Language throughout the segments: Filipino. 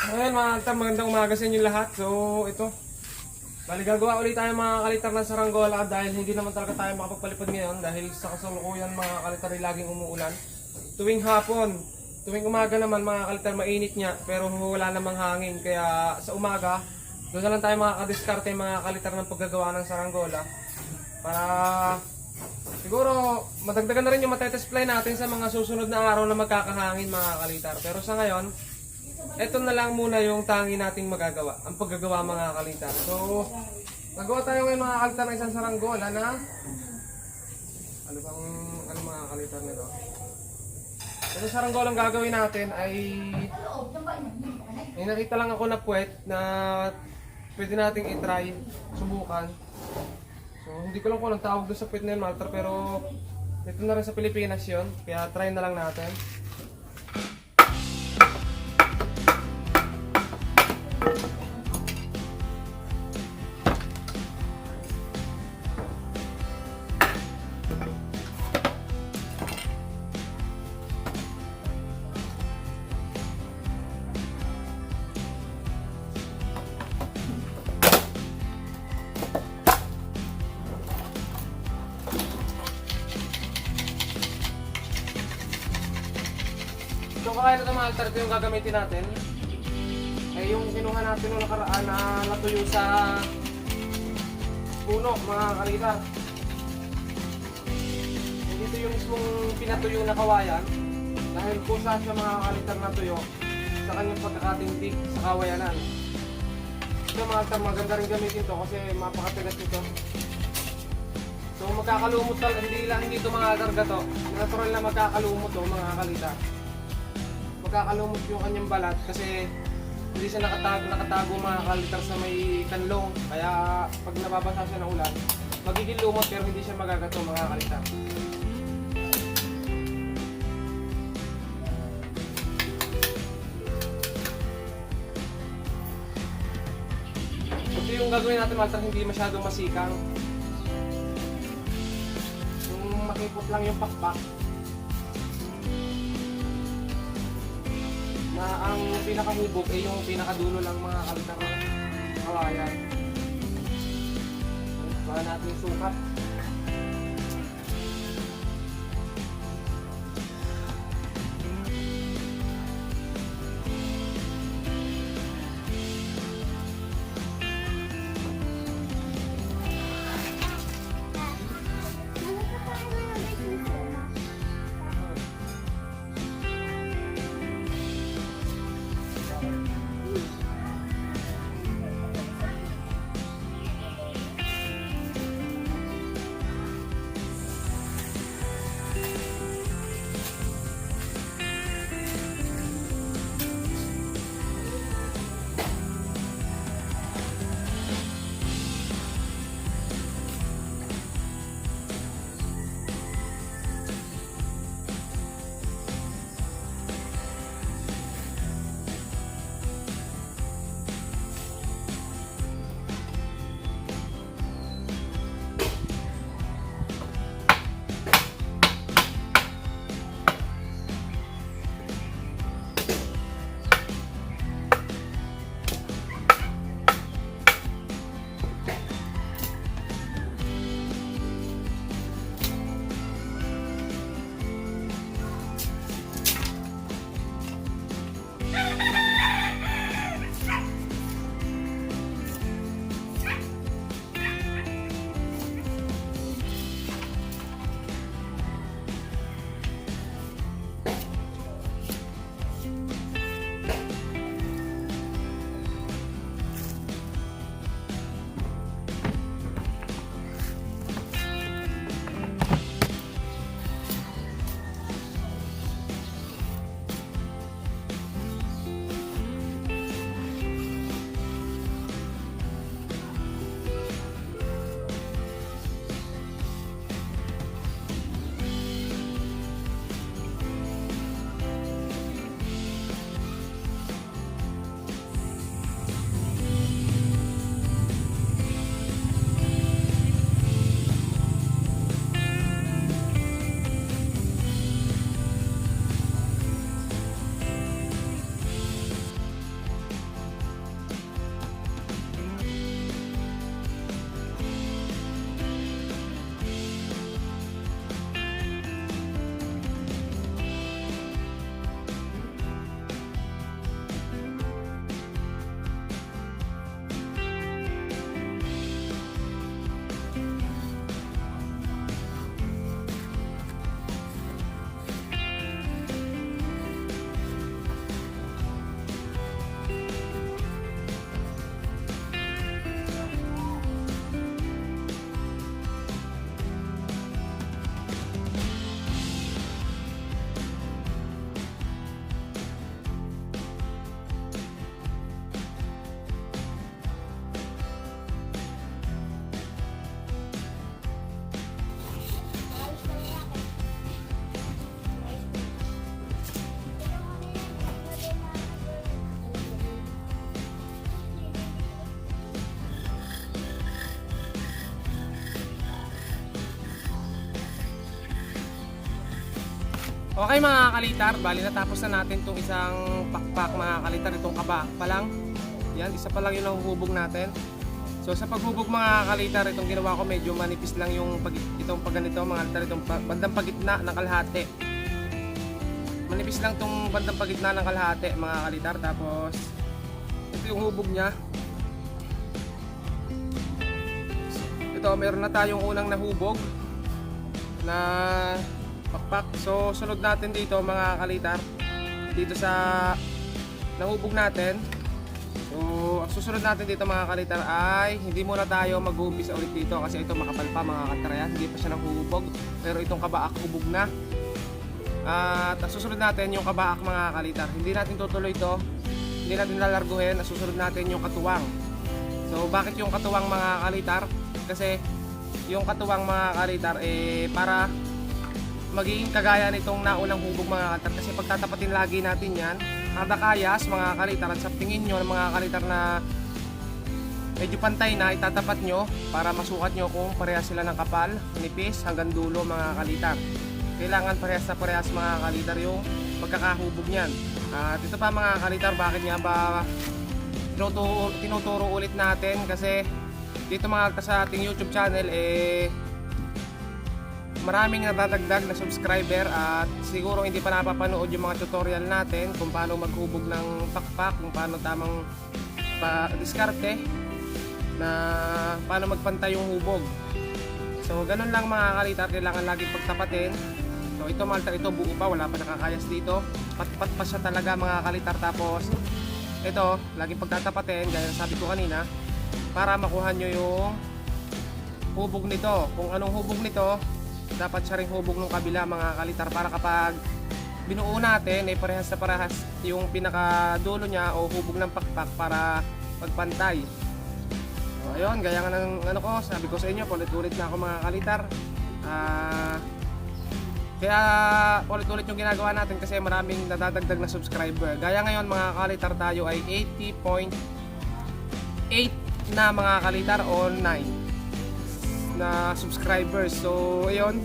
Ngayon mga kalitar, magandang umaga sa inyo lahat. So ito, bali gagawa ulit tayo mga kalitar ng saranggola dahil hindi naman talaga tayo makapagpalipad ngayon dahil sa kasalukuyan mga kalitar ay laging umuulan. Tuwing hapon, tuwing umaga naman mga kalitar mainit niya pero wala namang hangin. Kaya sa umaga, doon na lang tayo makakadiskarte mga kalitar ng paggagawa ng saranggola. Para siguro madagdagan na rin yung matetesplay natin sa mga susunod na araw na magkakahangin mga kalitar. Pero sa ngayon, ito na lang muna yung tangi nating magagawa, ang paggagawa mga kalitar. So, nagawa tayo ngayon mga kalitar ng isang saranggola na ano mga kalitar nito? Ito saranggola ang gagawin natin ay may nakita lang ako na puwet na pwede nating i-try, subukan. So, hindi ko lang kung anong tawag doon sa puwet na yun, Malter, pero dito na rin sa Pilipinas yun, kaya try na lang natin. So kaya na mga altar yung gagamitin natin ay yung kinuha natin nung nakaraan na natuyo sa puno mga kalitar. Dito yung mismong pinatuyo na kawayan dahil kusa siya mga kalitar na tuyo sa kanyang pagkakatintig sa kawayanan. So mga altar maganda rin gamitin to kasi mapakatigas nito. So magkakalumot talaga, hindi ito mga karga to. Natural na magkakalumot to mga kalitar. Magkakalumot yung kanyang balat kasi hindi siya nakatago mga kalitar sa may kanlong, kaya pag nababasa siya ng ulan magiging lumot pero hindi siya magagato mga kalitar. Ito yung gagawin natin mga hindi masyadong masikang, yung makipot lang yung pakpak na ang pinakahubog ay yung pinakadulo lang mga kalitar na kawayan. Baka natin sukat. Okay mga kalitar, bali natapos na natin itong isang pakpak mga kalitar, itong kaba pa lang. Yan, isa pa lang yung nahuhubog natin. So sa paghubog mga kalitar, itong ginawa ko medyo manipis lang yung itong pagganito mga kalitar, itong bandang pagitna ng kalahati. Manipis lang itong bandang pagitna ng kalahati mga kalitar. Tapos ito yung hubog nya. Ito, meron na tayong unang nahubog na pakpak. So sunod natin dito mga kalitar, dito sa nahubog natin. So ang susunod natin dito mga kalitar ay hindi muna tayo mag-uumpisa ulit dito kasi ito makapal pa mga kalitar yan, hindi pa siya nahubog. Pero itong kabaak hubog na. At ang susunod natin yung kabaak mga kalitar. Hindi natin tutuloy ito, hindi natin lalarguhin. Ang susunod natin yung katuwang. So bakit yung katuwang mga kalitar? Kasi yung katuwang mga kalitar para magiging kagaya nitong naunang hubog mga kalitar. Kasi pagtatapatin lagi natin yan, kada kayas mga kalitar, at sa tingin nyo ng mga kalitar na medyo pantay na, itatapat nyo para masukat nyo kung parehas sila ng kapal, nipis hanggang dulo mga kalitar. Kailangan parehas na parehas mga kalitar yung pagkakahubog nyan. At ito pa mga kalitar, bakit nga ba tinuturo ulit natin? Kasi dito mga kalitar sa ating YouTube channel maraming nadadagdag na subscriber at siguro hindi pa napapanood yung mga tutorial natin kung paano maghubog ng pakpak, kung paano tamang diskarte na paano magpantay yung hubog. So ganun lang mga kalitar, kailangan laging pagtapatin. So ito mga kalitar, ito buo pa, wala pa nakakayas dito, patpat pa siya talaga mga kalitar. Tapos ito laging pagtatapatin gaya sabi ko kanina para makuha nyo yung hubog nito. Kung anong hubog nito, dapat siya rin hubog ng kabila mga kalitar, para kapag binuo natin ay parehas na parehas yung pinakadulo niya o hubog ng pakpak para magpantay. So ayun, gaya nga ng ko, sabi ko sa inyo, ulit-ulit na ako mga kalitar. Kaya ulit-ulit yung ginagawa natin kasi maraming nadadagdag na subscriber. Gaya ngayon mga kalitar, tayo ay 80.8 na mga kalitar o 9 na subscribers. So ayun,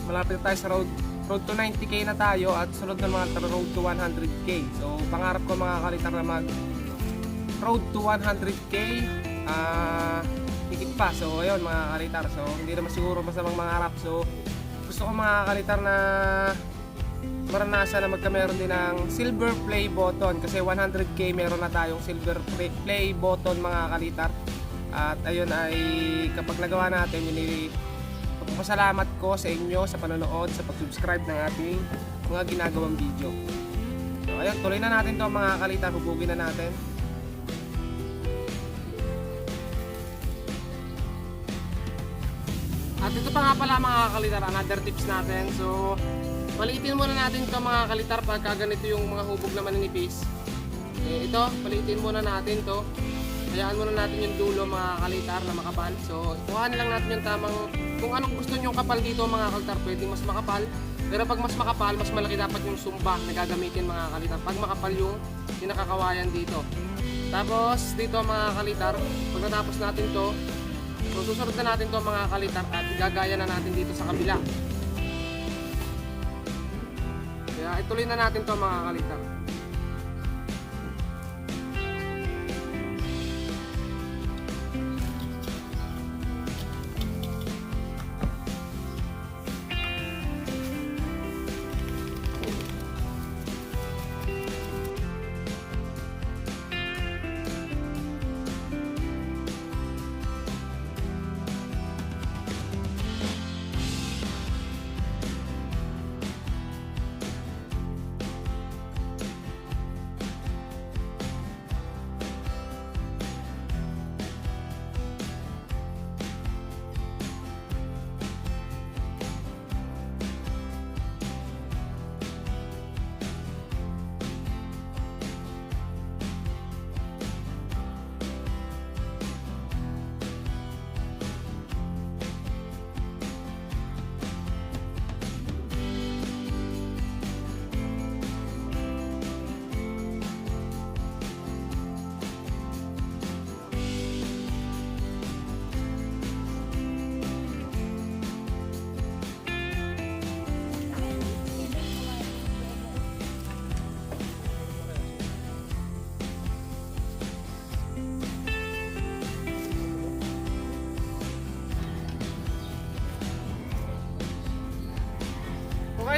malapit tayo sa road to 90k na tayo at sunod na mga road to 100k. So pangarap ko mga kalitar na mag road to 100k higit pa. So ayun mga kalitar, so hindi naman siguro masamang mangarap. So gusto ko mga kalitar na maranasan na magkameron din ng silver play button kasi 100k meron na tayong silver play button mga kalitar. At ayun ay kapag nagawa natin yun, pagpapasalamat ko sa inyo sa panonood, sa pag-subscribe ng ating mga ginagawang video. So ayun, tuloy na natin to mga kalitar, hubugin na natin. At ito pa nga pala mga kalitar, another tips natin. So palitin muna natin to mga kalitar pagka ganito yung mga hubog na maninipis. Ito, palitin muna natin to. Hayaan muna natin yung dulo mga kalitar na makapal. So kuhaan lang natin yung tamang, kung anong gusto nyo kapal dito mga kalitar, pwedeng mas makapal. Pero pag mas makapal, mas malaki dapat yung sumba na gagamitin mga kalitar pag makapal yung pinakakawayan dito. Tapos dito mga kalitar, pag natapos natin to, so susunod na natin to mga kalitar at gagaya na natin dito sa kabila. Kaya ituloy na natin to mga kalitar.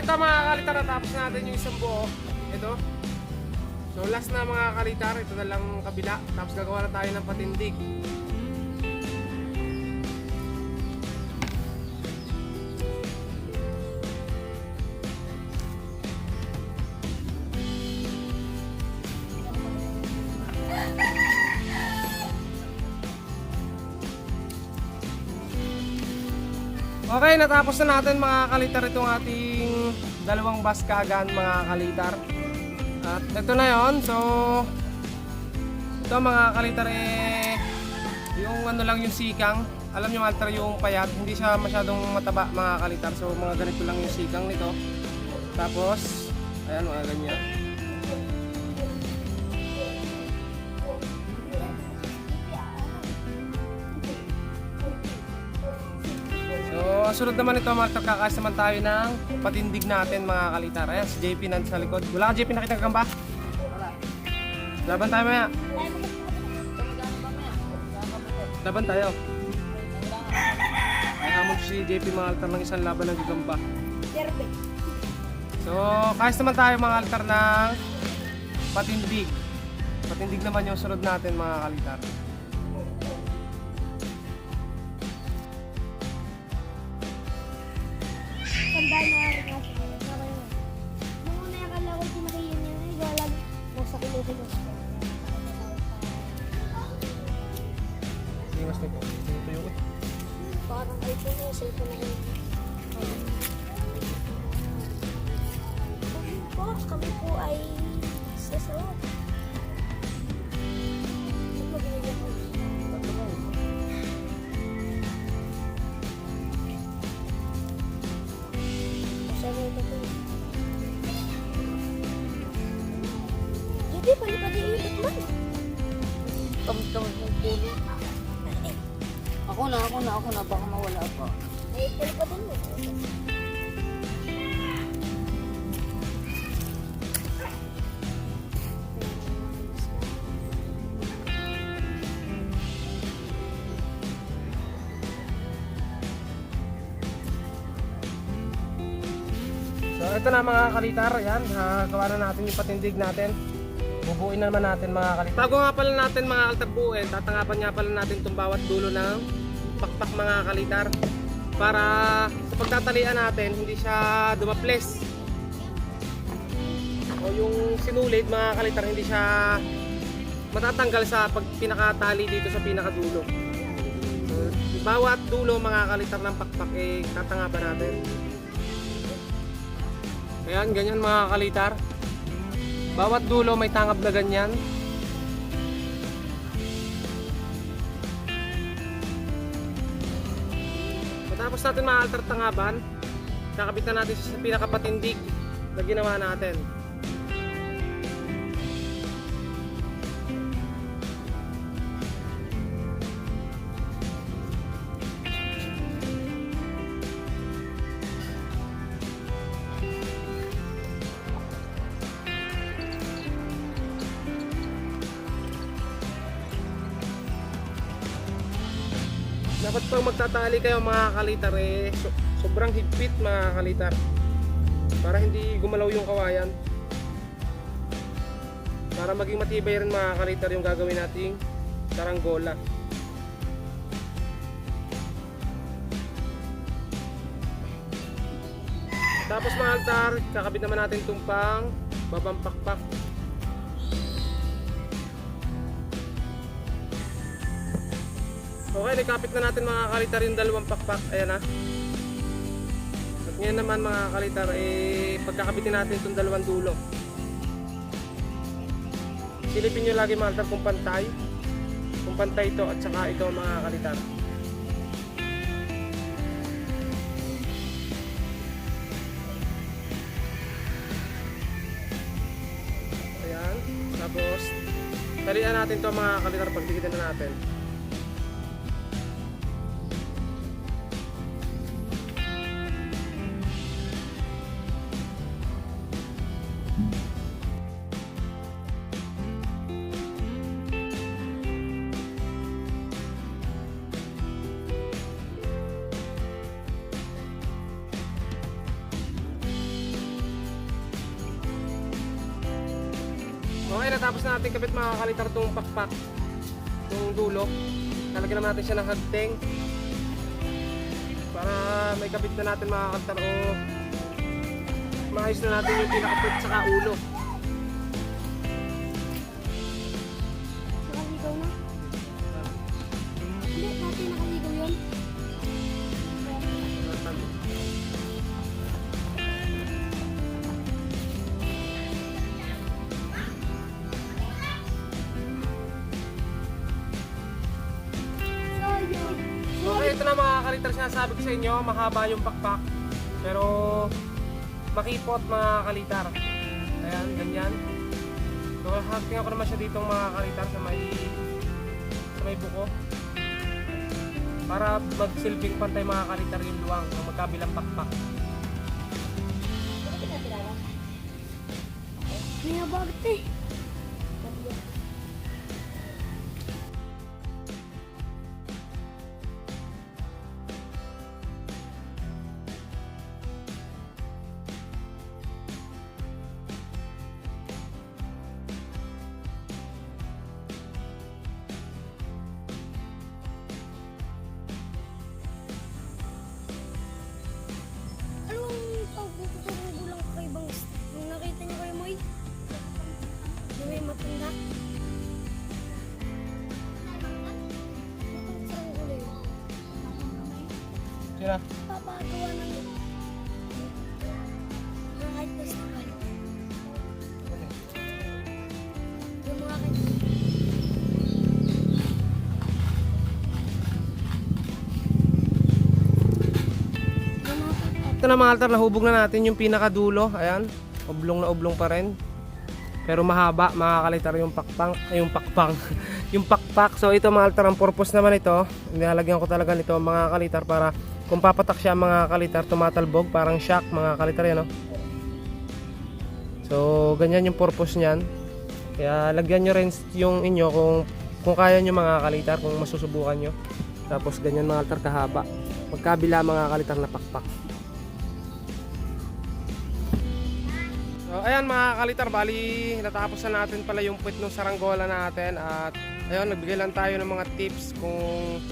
ito mga kalitar, natapos natin yung isang buo. Ito. So last na mga kalitar, ito na lang kabila. Tapos gagawa na tayo ng patindig. Okay, natapos na natin mga kalitar itong ating dalawang baskagan mga kalitar. At ito na yon. So ito mga kalitar yung ano lang yung sikang. Alam nyo altar yung payat, hindi siya masyadong mataba mga kalitar. So mga ganito lang yung sikang nito. Tapos ayan mga ganyan. So, sunod naman ito mga kalitar, kakayos naman tayo ng patindig natin mga kalitar. Ayan, si JP nandun sa likod. Wala ka JP, nakita ka ba? Wala. Laban tayo maya. Laban tayo. Ay, hamon si JP mga kalitar ng isang laban ng gigamba. So, kayos naman tayo mga kalitar ng patindig. Patindig naman yung sunod natin mga kalitar. Tandaan na rin kasi nung una akala ko sinakiyin niya ay galag nasa kiluhin ko. Iwas nito. Ito yung Parang iPhone na sa ito na yun. Kami po ay sasawa. Hindi, palipad yung ikot man. Tamtam ng pulo. Ako na, baka mawala pa. Ay, palipad din mo. So ito na mga kalitar, yan, gawa na natin yung patindig natin. Bubuin na naman natin mga kalitar. Bago nga pala natin mga kalitar buuin, tatangapan nga pala natin itong bawat dulo ng pakpak mga kalitar. Para sa pagtatalian natin, hindi siya dumaples. O yung sinulid mga kalitar, hindi siya matatanggal sa pag pinakatali dito sa pinakadulo. So, bawat dulo mga kalitar ng pakpak tatangapan natin. Ayan, ganyan mga kalitar. Bawat dulo may tangab na ganyan. Matapos natin mga kalitar tangaban, kakabitan natin sa pinakapatindig na ginawa natin. Dapat pag magtatali kayo mga kalitar sobrang higpit mga kalitar para hindi gumalaw yung kawayan, para maging matibay rin mga kalitar yung gagawin nating saranggola. Tapos mga kalitar, kakabit naman natin itong pang babang pakpak. Okay, nakapit na natin mga kalitar yung dalawang pakpak. Ayan na. At ngayon naman mga kalitar, pagkakabitin natin itong dalawang dulo. Silipin nyo lagi mga kalitar kung pantay. Kung pantay ito at saka ito mga kalitar. Ayan. Tapos, talian natin ito mga kalitar, pagdikitin na natin. Okay, natapos na natin kapit mga kalitar tong pakpak, tong dulo. Talagyan naman natin siya ng hagting para may kapit na natin mga kalitar o maayos na natin yung pinakapit saka ulo. Nakaligaw na? Hindi, dati nakaligaw yun. Sayang. Okay, ito na mga kalitar, sinasabi ko sa inyo, mahaba yung pakpak pero makipot mga kalitar. Ayan, ganyan. So, hacking ako naman siya dito mga kalitar sa may buko para magsilbing pantay mga kalitar yung luwang ng magkabilang pakpak. May nabagat eh. Anong pagbubusurugo lang kay Bangs? Nung nakita niyo kay Moy? Na may matanda? Matanda sa ulo yun. Sina? Papagawa ng mga kahit festival. Yung mga kahit Ito na mga altar, nahubog na natin yung pinakadulo. Ayan, oblong na oblong pa rin. Pero mahaba mga kalitar yung pakpang, ay yung pakpang, yung pakpak. So ito mga altar, ang purpose naman ito, nilalagyan ko talaga nito mga kalitar para kung papatak siya mga kalitar, tumatalbog, parang shock mga kalitar yan, no? So ganyan yung purpose niyan. Kaya lagyan nyo rin yung inyo kung kaya nyo mga kalitar, kung masusubukan nyo. Tapos ganyan mga altar kahaba. Magkabila mga kalitar na pakpak. So ayan mga kalitar, bali natapos na natin pala yung puwit ng saranggola natin. At ayun, nagbigay lang tayo ng mga tips kung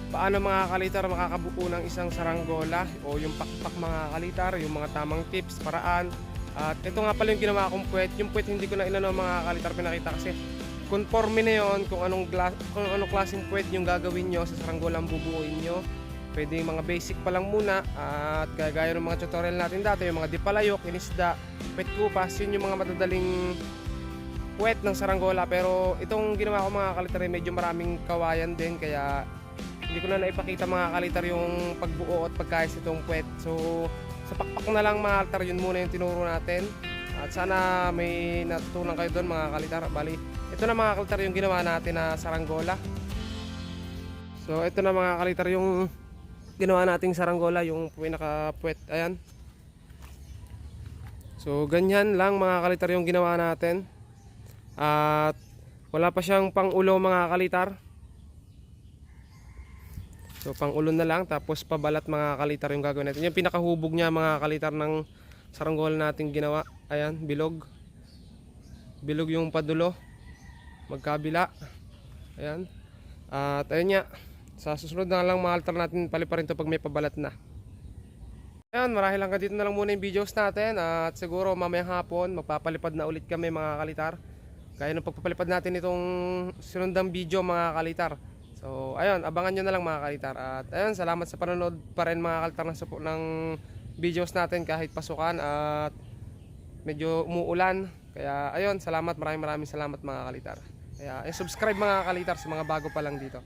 paano mga kalitar makakabuo ng isang saranggola o yung pakpak mga kalitar, yung mga tamang tips, paraan. At ito nga pala yung ginawa kong puwet. Yung puwet hindi ko na inano mga kalitar, pinakita kasi conforme na yun kung anong klaseng puwet yung gagawin nyo sa saranggola ang bubuuin nyo. Pwede yung mga basic pa lang muna at gaya ng mga tutorial natin dati, yung mga dipalayok, inisda, puwet kupas, yun yung mga matadaling puwet ng saranggola. Pero itong ginawa ko mga kalitar medyo maraming kawayan din, kaya hindi ko na naipakita mga kalitar yung pagbuo at pagkayos itong puwet. So sa pakpak na lang mga kalitar, yun muna yung tinuro natin. At sana may natutunan kayo doon mga kalitar. Bali, ito na mga kalitar yung ginawa natin na saranggola. So ito na mga kalitar yung ginawa nating saranggola, yung pinaka-puwet. Ayan. So ganyan lang mga kalitar yung ginawa natin. At wala pa siyang pang-ulo mga kalitar. So pang-ulo na lang, tapos pabalat mga kalitar yung gagawin natin. Yung pinakahubog niya mga kalitar ng saranggola nating ginawa. Ayan, bilog. Bilog yung padulo. Magkabila. Ayan. At ayun nga. Sa susunod na lang mga altar natin paliparin to pag may pabalat na. Ayan, marahil hanggang dito na lang muna yung videos natin. At siguro mamayang hapon magpapalipad na ulit kami mga kalitar. Gaya ng pagpapalipad natin itong sinundang video mga kalitar. So ayun, abangan nyo na lang mga kalitar. At ayun, salamat sa panonood pa rin mga kalitar ng videos natin kahit pasukan at medyo umuulan. Kaya ayun, salamat, maraming salamat mga kalitar. Kaya subscribe mga kalitar sa mga bago pa lang dito.